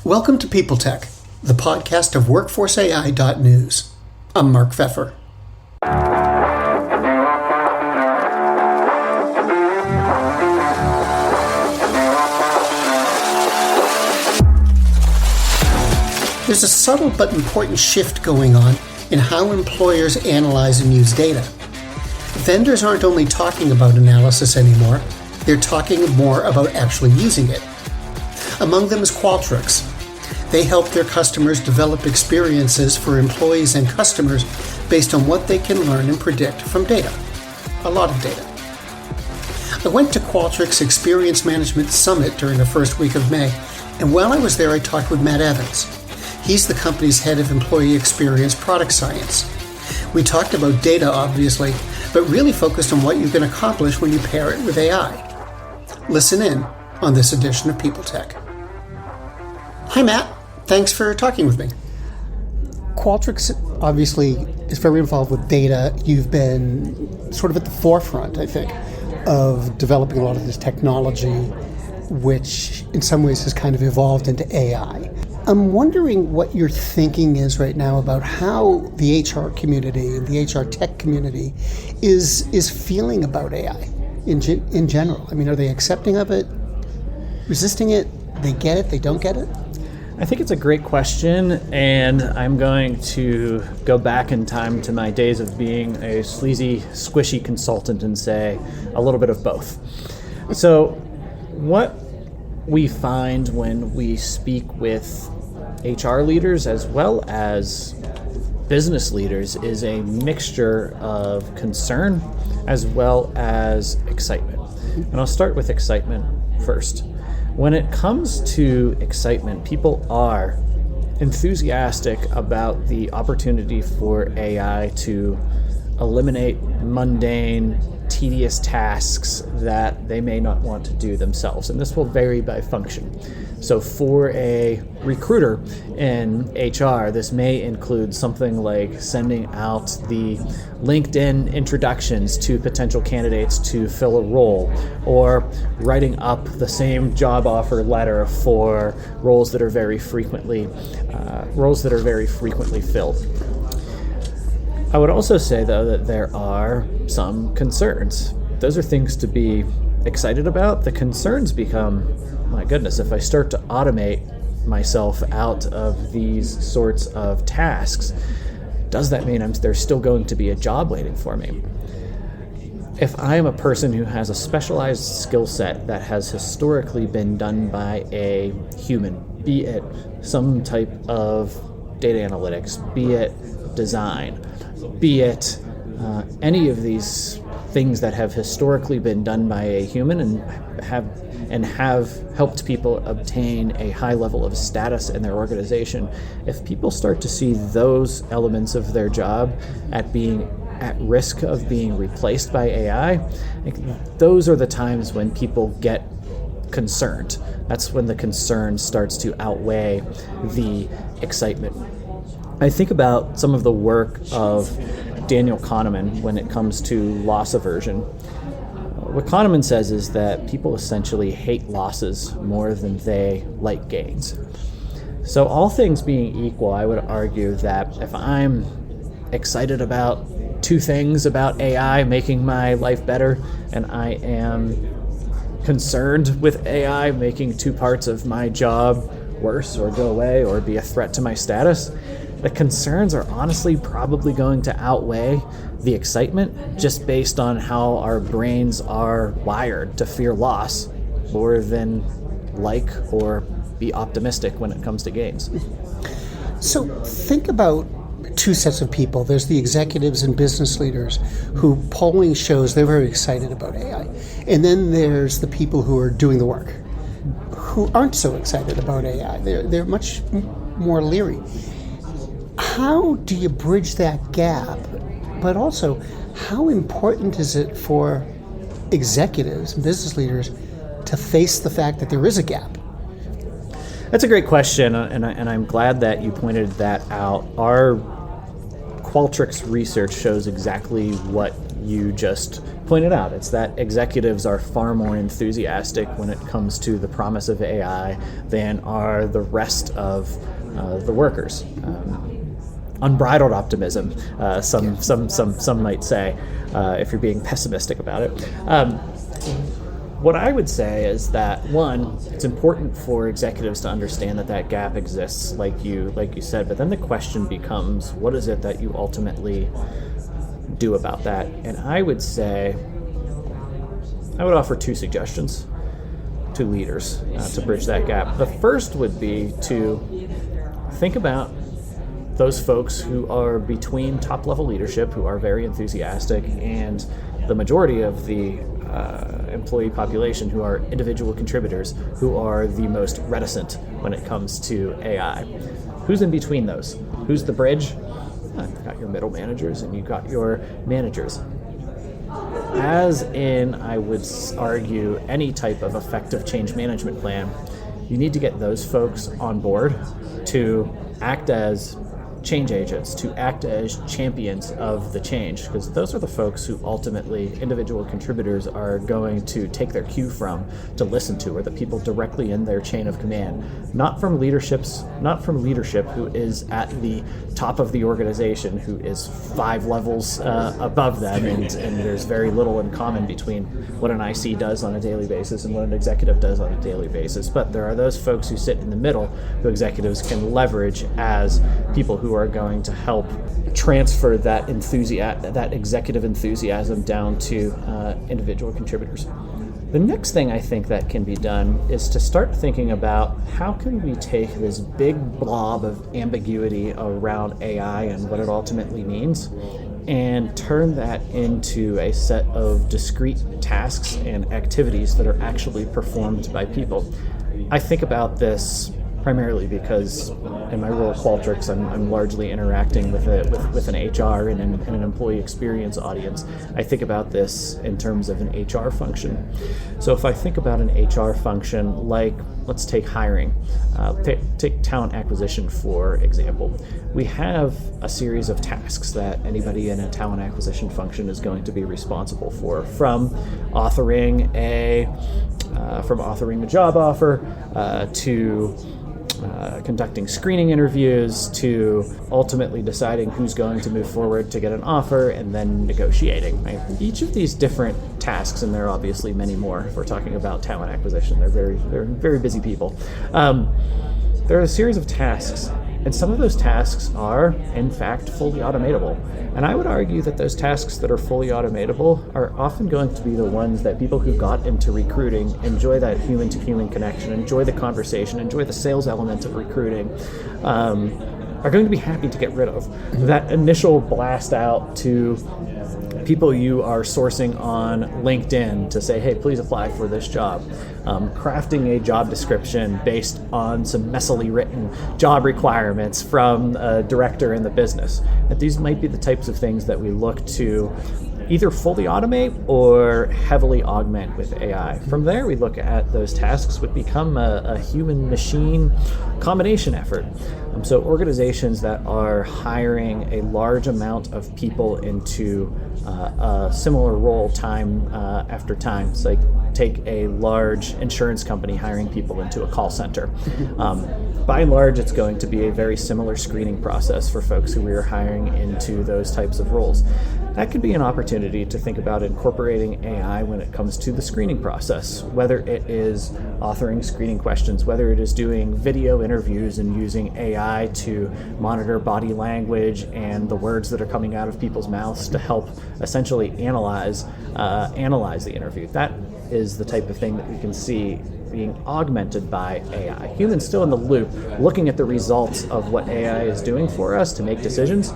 Welcome to PeopleTech, the podcast of WorkforceAI.news. I'm Mark Pfeffer. There's a subtle but important shift going on in how employers analyze and use data. Vendors aren't only talking about analysis anymore, they're talking more about actually using it. Among them is Qualtrics. They help their customers develop experiences for employees and customers based on what they can learn and predict from data. A lot of data. I went to Qualtrics Experience Management Summit during the first week of May, and while I was there I talked with Matt Evans. He's the company's head of employee experience product science. We talked about data, obviously, but really focused on what you can accomplish when you pair it with AI. Listen in on this edition of PeopleTech. Hi, Matt. Thanks for talking with me. Qualtrics obviously is very involved with data. You've been sort of at the forefront, I think, of developing a lot of this technology, which in some ways has kind of evolved into AI. I'm wondering what your thinking is right now about how the HR community and the HR tech community is feeling about AI in general. I mean, are they accepting of it, resisting it, they get it, they don't get it? I think it's a great question, and I'm going to go back in time to my days of being a sleazy, squishy consultant and say a little bit of both. So what we find when we speak with HR leaders as well as business leaders is a mixture of concern as well as excitement. And I'll start with excitement first. When it comes to excitement, people are enthusiastic about the opportunity for AI to eliminate mundane, tedious tasks that they may not want to do themselves. And this will vary by function. So for a recruiter in HR, this may include something like sending out the LinkedIn introductions to potential candidates to fill a role, or writing up the same job offer letter for roles that are very frequently filled. I would also say, though, that there are some concerns. Those are things to be excited about. The concerns become, my goodness, if I start to automate myself out of these sorts of tasks, does that mean there's still going to be a job waiting for me? If I am a person who has a specialized skill set that has historically been done by a human, be it some type of data analytics, be it design, be it any of these things that have historically been done by a human and have helped people obtain a high level of status in their organization, if people start to see those elements of their job at being at risk of being replaced by AI, those are the times when people get concerned. That's when the concern starts to outweigh the excitement. I think about some of the work of Daniel Kahneman when it comes to loss aversion. What Kahneman says is that people essentially hate losses more than they like gains. So all things being equal, I would argue that if I'm excited about two things about AI making my life better, and I am concerned with AI making two parts of my job worse or go away or be a threat to my status, the concerns are honestly probably going to outweigh the excitement just based on how our brains are wired to fear loss more than like or be optimistic when it comes to gains. So think about two sets of people. There's the executives and business leaders who polling shows they're very excited about AI. And then there's the people who are doing the work who aren't so excited about AI. They're much more leery. How do you bridge that gap? But also, how important is it for executives and business leaders to face the fact that there is a gap? That's a great question, and I'm glad that you pointed that out. Our Qualtrics research shows exactly what you just pointed out. It's that executives are far more enthusiastic when it comes to the promise of AI than are the rest of the workers. Unbridled optimism, some might say, if you're being pessimistic about it. What I would say is that, one, it's important for executives to understand that gap exists, like you said, but then the question becomes, what is it that you ultimately do about that? And I would offer two suggestions to leaders to bridge that gap. The first would be to think about those folks who are between top-level leadership, who are very enthusiastic, and the majority of the employee population, who are individual contributors, who are the most reticent when it comes to AI. Who's in between those? Who's the bridge? You've got your middle managers and you've got your managers. As in, I would argue, any type of effective change management plan, you need to get those folks on board to act as change agents, to act as champions of the change, because those are the folks who ultimately individual contributors are going to take their cue from, to listen to, or the people directly in their chain of command, not from leadership who is at the top of the organization, who is 5 levels above them, and there's very little in common between what an IC does on a daily basis and what an executive does on a daily basis. But there are those folks who sit in the middle who executives can leverage as people who are going to help transfer that executive enthusiasm down to individual contributors. The next thing I think that can be done is to start thinking about how can we take this big blob of ambiguity around AI and what it ultimately means and turn that into a set of discrete tasks and activities that are actually performed by people. I think about this primarily because in my role at Qualtrics, I'm largely interacting with an HR and an employee experience audience. I think about this in terms of an HR function. So if I think about an HR function, like let's take hiring, take talent acquisition for example. We have a series of tasks that anybody in a talent acquisition function is going to be responsible for, from authoring a job offer to conducting screening interviews, to ultimately deciding who's going to move forward to get an offer, and then negotiating. Right? Each of these different tasks, and there are obviously many more if we're talking about talent acquisition, they're very busy people. There are a series of tasks, and some of those tasks are, in fact, fully automatable. And I would argue that those tasks that are fully automatable are often going to be the ones that people who got into recruiting enjoy, that human-to-human connection, enjoy the conversation, enjoy the sales element of recruiting, are going to be happy to get rid of. That initial blast out to people you are sourcing on LinkedIn to say, hey, please apply for this job. Crafting a job description based on some messily written job requirements from a director in the business. And these might be the types of things that we look to either fully automate or heavily augment with AI. From there, we look at those tasks would become a human-machine combination effort. So organizations that are hiring a large amount of people into a similar role time after time. It's like take a large insurance company hiring people into a call center. By and large, it's going to be a very similar screening process for folks who we are hiring into those types of roles. That could be an opportunity to think about incorporating AI when it comes to the screening process, whether it is authoring screening questions, whether it is doing video interviews and using AI to monitor body language and the words that are coming out of people's mouths to help essentially analyze the interview. That is the type of thing that we can see being augmented by AI. Humans still in the loop, looking at the results of what AI is doing for us to make decisions.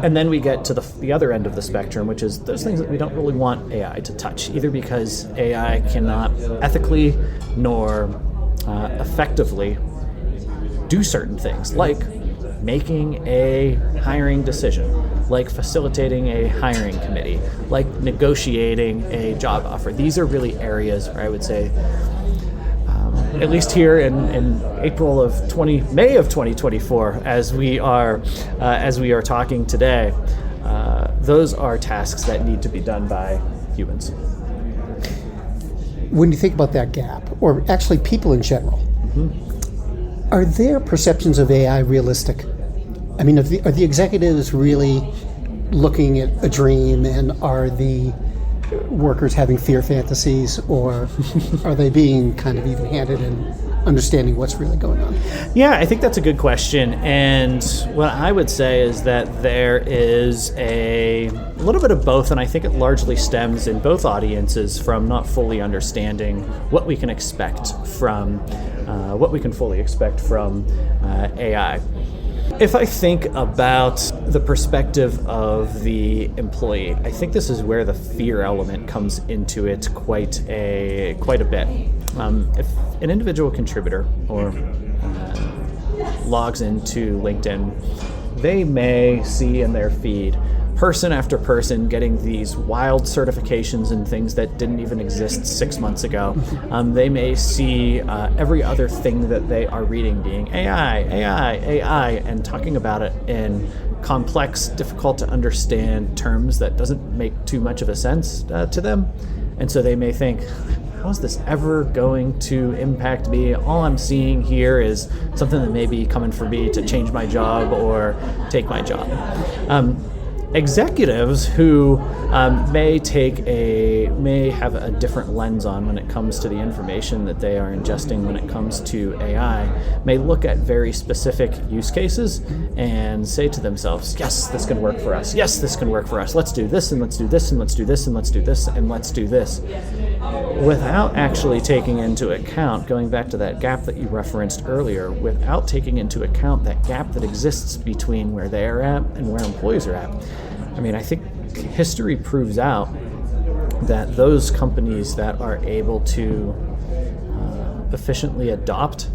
And then we get to the other end of the spectrum, which is those things that we don't really want AI to touch, either because AI cannot ethically nor effectively do certain things, like making a hiring decision, like facilitating a hiring committee, like negotiating a job offer. These are really areas where I would say, at least here in May of 2024, as we are talking today, those are tasks that need to be done by humans. When you think about that gap, or actually people in general, are their perceptions of AI realistic? I mean, are the executives really looking at a dream, and are the workers having fear fantasies, or are they being kind of even-handed and understanding what's really going on? Yeah, I think that's a good question. And what I would say is that there is a little bit of both, and I think it largely stems in both audiences from not fully understanding what we can expect from AI. If I think about the perspective of the employee, I think this is where the fear element comes into it quite a bit. If an individual contributor or logs into LinkedIn, they may see in their feed person after person getting these wild certifications and things that didn't even exist 6 months ago. They may see every other thing that they are reading being AI, and talking about it in complex, difficult to understand terms that doesn't make too much of a sense to them. And so they may think, how is this ever going to impact me? All I'm seeing here is something that may be coming for me to change my job or take my job. Executives who may have a different lens on when it comes to the information that they are ingesting when it comes to AI may look at very specific use cases and say to themselves, yes, this can work for us. Yes, this can work for us. Let's do this, and let's do this, and let's do this, and let's do this, and let's do this. Without actually taking into account, going back to that gap that you referenced earlier, without taking into account that gap that exists between where they are at and where employees are at. I mean, I think history proves out that those companies that are able to efficiently adopt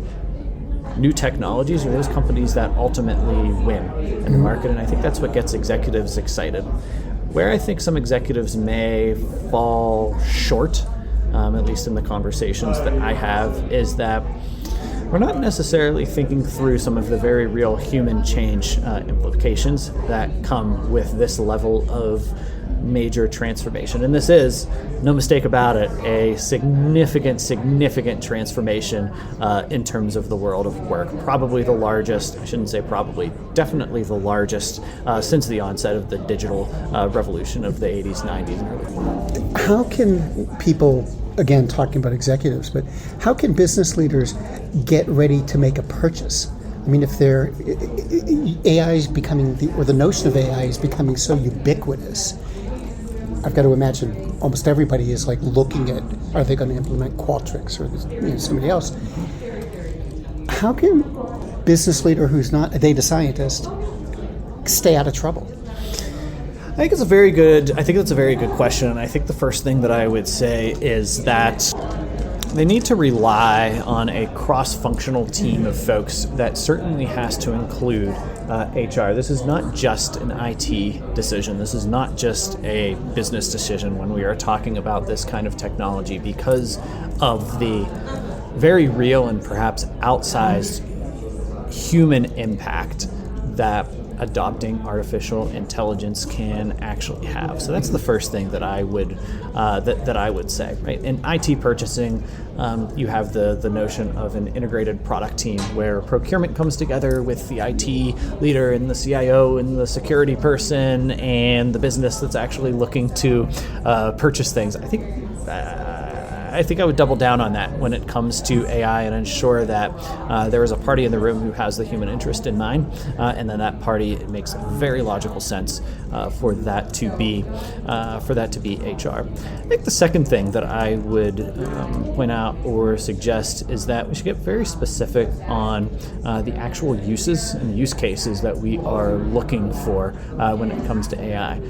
new technologies are those companies that ultimately win in the market, and I think that's what gets executives excited. Where I think some executives may fall short, at least in the conversations that I have, is that we're not necessarily thinking through some of the very real human change implications that come with this level of major transformation. And this is, no mistake about it, a significant transformation in terms of the world of work. Probably the largest, I shouldn't say probably, definitely the largest since the onset of the digital revolution of the 80s, 90s, and early 2000s. How can people, again, talking about executives, but how can business leaders get ready to make a purchase? I mean, if AI is becoming, or the notion of AI is becoming so ubiquitous, I've got to imagine almost everybody is like looking at, are they going to implement Qualtrics or somebody else? How can a business leader who's not a data scientist stay out of trouble? I think that's a very good question, and I think the first thing that I would say is that they need to rely on a cross-functional team of folks that certainly has to include HR. This is not just an IT decision. This is not just a business decision when we are talking about this kind of technology, because of the very real and perhaps outsized human impact that adopting artificial intelligence can actually have. So that's the first thing that I would that I would say. Right, in IT purchasing, you have the notion of an integrated product team where procurement comes together with the IT leader and the CIO and the security person and the business that's actually looking to purchase things. I think I would double down on that when it comes to AI and ensure that there is a party in the room who has the human interest in mind, and then that party, it makes very logical sense for that to be HR. I think the second thing that I would point out or suggest is that we should get very specific on the actual uses and use cases that we are looking for when it comes to AI.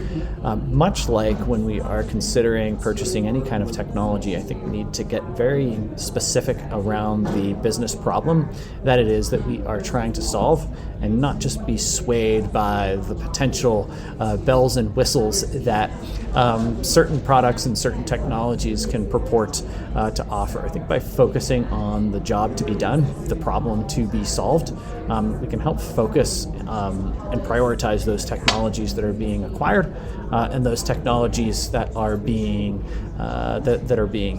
Much like when we are considering purchasing any kind of technology, I think need to get very specific around the business problem that it is that we are trying to solve, and not just be swayed by the potential bells and whistles that certain products and certain technologies can purport to offer. I think by focusing on the job to be done, the problem to be solved, we can help focus and prioritize those technologies that are being acquired and those technologies that are being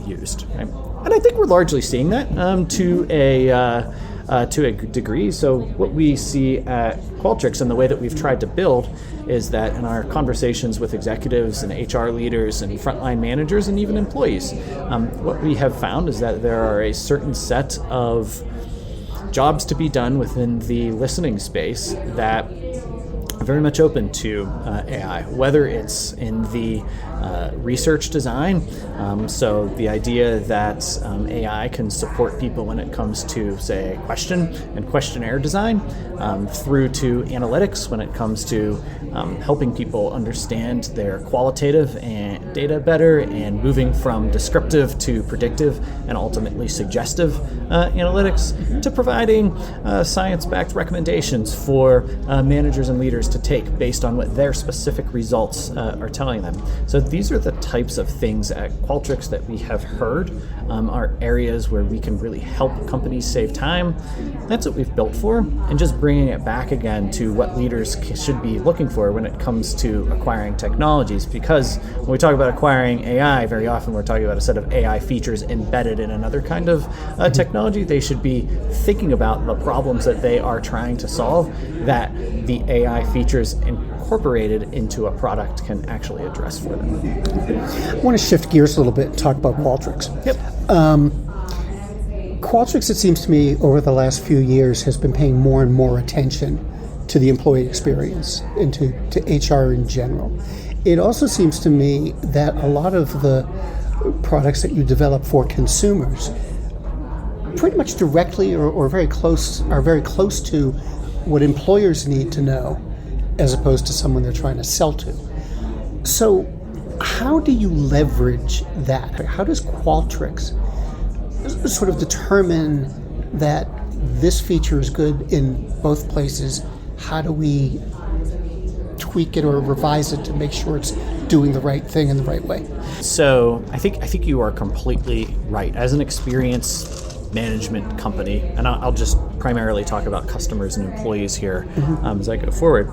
used. Right? And I think we're largely seeing that to a degree. So what we see at Qualtrics and the way that we've tried to build is that in our conversations with executives and HR leaders and frontline managers and even employees, what we have found is that there are a certain set of jobs to be done within the listening space that are very much open to AI, whether it's in the research design, so the idea that AI can support people when it comes to, say, question and questionnaire design, through to analytics when it comes to helping people understand their qualitative and data better, and moving from descriptive to predictive and ultimately suggestive analytics, to providing science-backed recommendations for managers and leaders to take based on what their specific results are telling them. So these are the types of things at Qualtrics that we have heard are areas where we can really help companies save time. That's what we've built for, and just bringing it back again to what leaders should be looking for when it comes to acquiring technologies. Because when we talk about acquiring AI, very often we're talking about a set of AI features embedded in another kind of technology. They should be thinking about the problems that they are trying to solve that the AI features incorporated into a product can actually address for them. I want to shift gears a little bit and talk about Qualtrics. Yep. Qualtrics, it seems to me, over the last few years has been paying more and more attention to the employee experience and to HR in general. It also seems to me that a lot of the products that you develop for consumers pretty much directly or very close to what employers need to know, as opposed to someone they're trying to sell to. So how do you leverage that? How does Qualtrics sort of determine that this feature is good in both places? How do we tweak it or revise it to make sure it's doing the right thing in the right way? So I think you are completely right. As an experience management company, and I'll just primarily talk about customers and employees here as I go forward,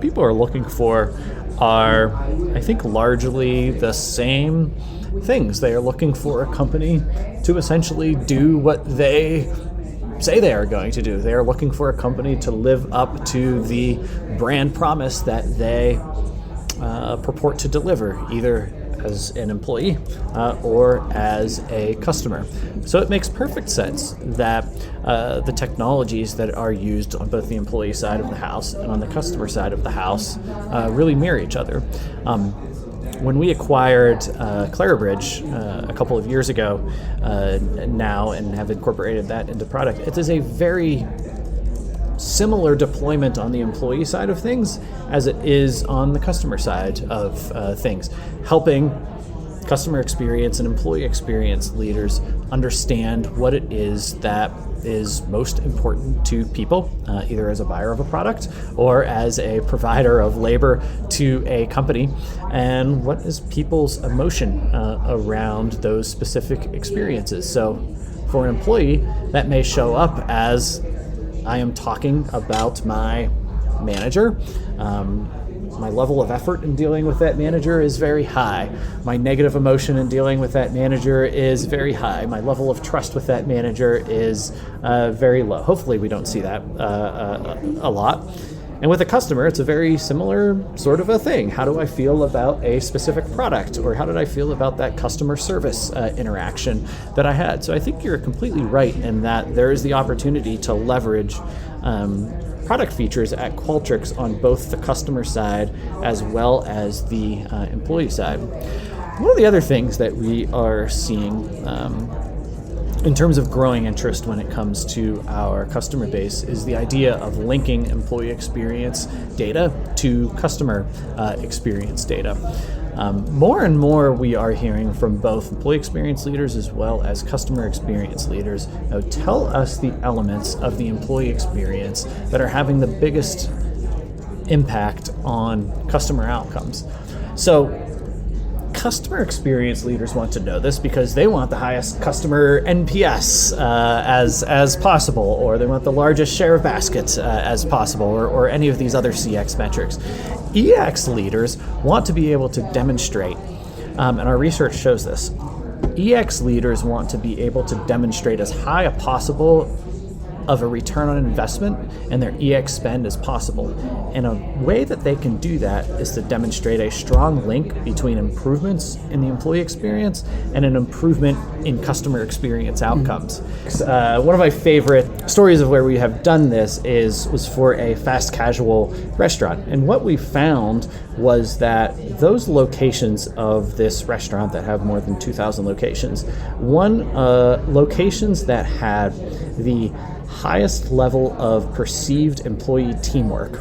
people are looking for are, I think, largely the same things. They are looking for a company to essentially do what they say they are going to do. They are looking for a company to live up to the brand promise that they purport to deliver, either as an employee or as a customer. So it makes perfect sense that the technologies that are used on both the employee side of the house and on the customer side of the house really mirror each other. When we acquired Clarabridge a couple of years ago now and have incorporated that into product, it is a very similar deployment on the employee side of things as it is on the customer side of things, helping customer experience and employee experience leaders understand what it is that is most important to people, either as a buyer of a product or as a provider of labor to a company, and what is people's emotion around those specific experiences. So for an employee, that may show up as, I am talking about my manager. My level of effort in dealing with that manager is very high. My negative emotion in dealing with that manager is very high. My level of trust with that manager is very low. Hopefully we don't see that a lot. And with a customer, it's a very similar sort of a thing. How do I feel about a specific product? Or how did I feel about that customer service interaction that I had? So I think you're completely right in that there is the opportunity to leverage product features at Qualtrics on both the customer side as well as the employee side. One of the other things that we are seeing in terms of growing interest when it comes to our customer base is the idea of linking employee experience data to customer experience data. More and more we are hearing from both employee experience leaders as well as customer experience leaders. Tell us the elements of the employee experience that are having the biggest impact on customer outcomes. So customer experience leaders want to know this because they want the highest customer NPS as possible, or they want the largest share of baskets as possible, or any of these other CX metrics. EX leaders want to be able to demonstrate, and our research shows this, EX leaders want to be able to demonstrate as high a possible of a return on investment and their EX spend as possible. And a way that they can do that is to demonstrate a strong link between improvements in the employee experience and an improvement in customer experience outcomes. One of my favorite stories of where we have done this was for a fast casual restaurant. And what we found was that those locations of this restaurant that have more than 2,000 locations, locations that had the highest level of perceived employee teamwork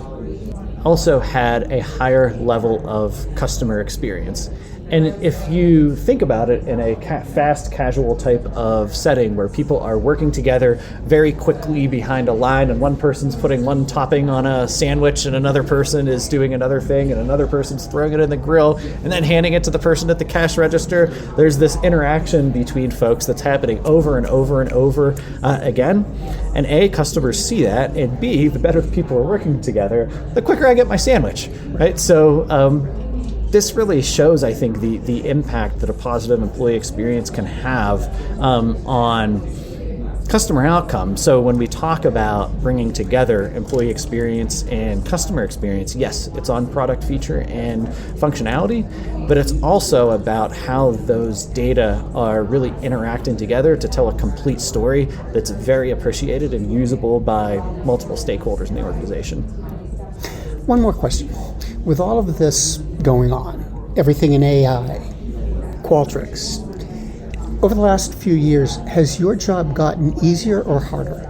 also had a higher level of customer experience. And if you think about it in a fast casual type of setting where people are working together very quickly behind a line, and one person's putting one topping on a sandwich and another person is doing another thing and another person's throwing it in the grill and then handing it to the person at the cash register, there's this interaction between folks that's happening over and over and over again. And A, customers see that, and B, the better people are working together, the quicker I get my sandwich, right? So this really shows, I think, the impact that a positive employee experience can have on customer outcomes. So when we talk about bringing together employee experience and customer experience, yes, it's on product feature and functionality, but it's also about how those data are really interacting together to tell a complete story that's very appreciated and usable by multiple stakeholders in the organization. One more question. With all of this going on, everything in AI, Qualtrics, over the last few years, has your job gotten easier or harder?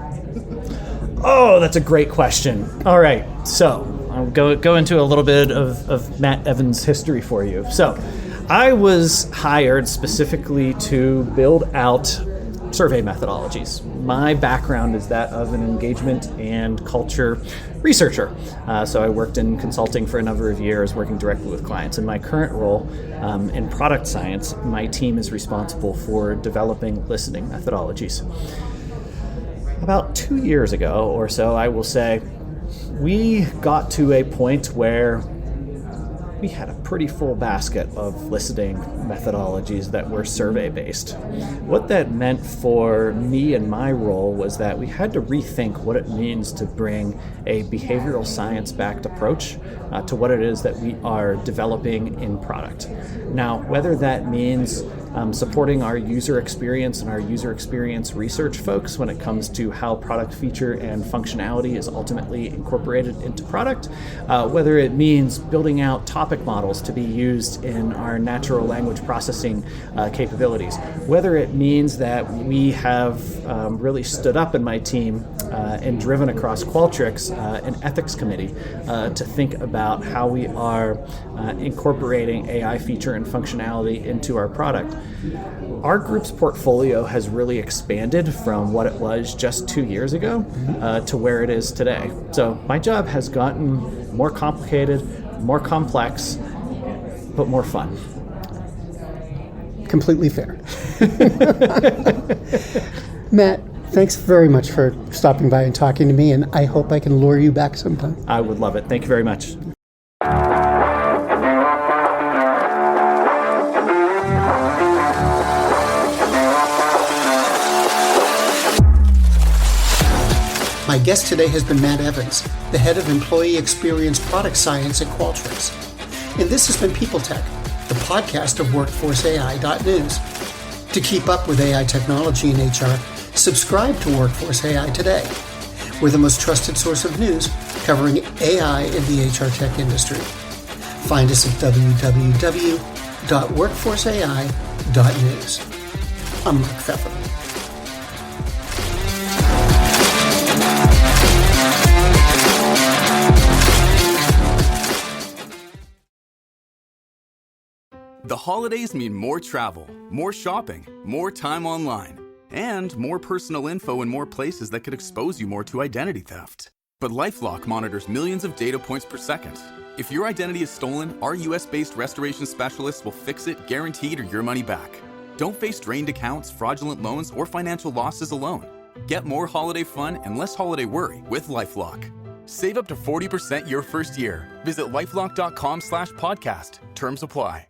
Oh, that's a great question. All right, so I'll go into a little bit of Matt Evans' history for you. So I was hired specifically to build out survey methodologies. My background is that of an engagement and culture researcher. So I worked in consulting for a number of years, working directly with clients. In my current role in product science, my team is responsible for developing listening methodologies. About 2 years ago or so, I will say, we got to a point where we had a pretty full basket of listening methodologies that were survey-based. What that meant for me and my role was that we had to rethink what it means to bring a behavioral science-backed approach to what it is that we are developing in product. Now, whether that means supporting our user experience and our user experience research folks when it comes to how product feature and functionality is ultimately incorporated into product, whether it means building out topic models to be used in our natural language processing capabilities, whether it means that we have really stood up in my team and driven across Qualtrics an ethics committee to think about how we are incorporating AI feature and functionality into our product. Our group's portfolio has really expanded from what it was just 2 years ago to where it is today. So my job has gotten more complicated, more complex, but more fun. Completely fair. Matt, thanks very much for stopping by and talking to me, and I hope I can lure you back sometime. I would love it. Thank you very much. My guest today has been Matt Evans, the head of Employee Experience Product Science at Qualtrics. And this has been PeopleTech, the podcast of WorkforceAI.news. To keep up with AI technology in HR, subscribe to Workforce AI today. We're the most trusted source of news covering AI in the HR tech industry. Find us at www.workforceai.news. I'm Mark Pfeffer. The holidays mean more travel, more shopping, more time online, and more personal info in more places that could expose you more to identity theft. But LifeLock monitors millions of data points per second. If your identity is stolen, our US-based restoration specialists will fix it, guaranteed, or your money back. Don't face drained accounts, fraudulent loans, or financial losses alone. Get more holiday fun and less holiday worry with LifeLock. Save up to 40% your first year. Visit lifelock.com/podcast. Terms apply.